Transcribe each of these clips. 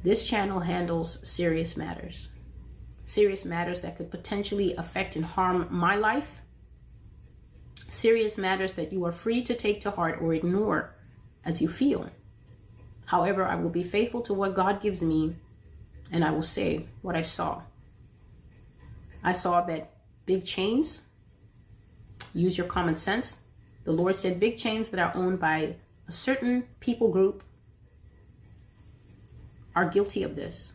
This channel handles serious matters that could potentially affect and harm my life, serious matters that you are free to take to heart or ignore as you feel. However, I will be faithful to what God gives me, and I will say what I saw. I saw that big chains, use your common sense. The Lord said big chains that are owned by a certain people group are guilty of this.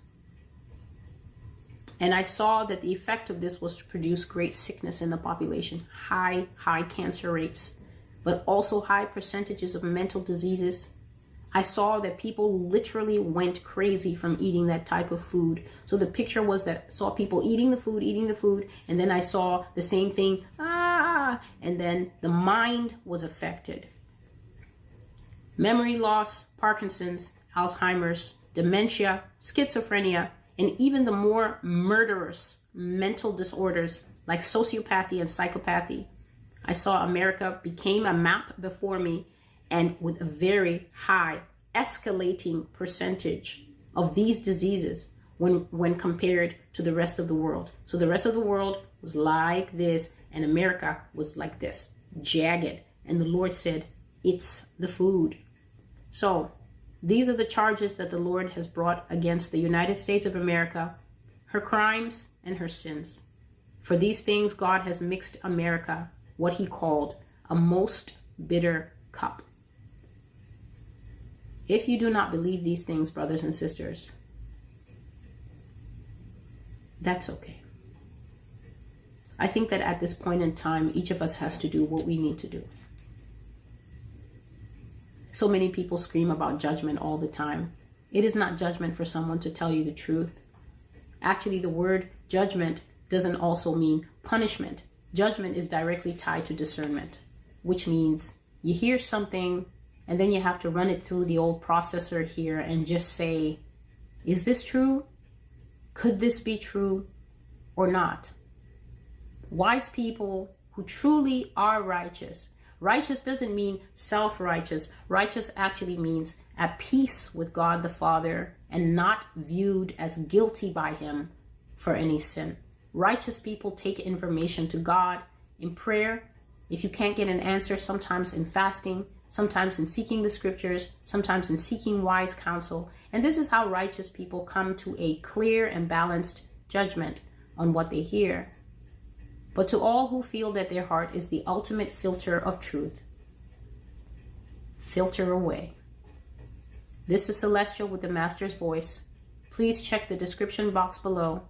And I saw that the effect of this was to produce great sickness in the population, high cancer rates, but also high percentages of mental diseases. I saw that people literally went crazy from eating that type of food. So the picture was that I saw people eating the food, and then I saw the same thing, and then the mind was affected. Memory loss, Parkinson's, Alzheimer's, dementia, schizophrenia, and even the more murderous mental disorders like sociopathy and psychopathy. I saw America became a map before me, and with a very high escalating percentage of these diseases when compared to the rest of the world. So the rest of the world was like this, and America was like this, jagged. And the Lord said, it's the food. So these are the charges that the Lord has brought against the United States of America, her crimes and her sins. For these things, God has mixed America, what he called a most bitter cup. If you do not believe these things, brothers and sisters, that's okay. I think that at this point in time, each of us has to do what we need to do. So many people scream about judgment all the time. It is not judgment for someone to tell you the truth. Actually, the word judgment doesn't also mean punishment. Judgment is directly tied to discernment, which means you hear something and then you have to run it through the old processor here and just say, is this true? Could this be true or not? Wise people who truly are righteous. Righteous doesn't mean self-righteous. Righteous actually means at peace with God the Father and not viewed as guilty by him for any sin. Righteous people take information to God in prayer. If you can't get an answer, sometimes in fasting, sometimes in seeking the scriptures, sometimes in seeking wise counsel. And this is how righteous people come to a clear and balanced judgment on what they hear. But to all who feel that their heart is the ultimate filter of truth, filter away. This is Celestial with the Master's Voice. Please check the description box below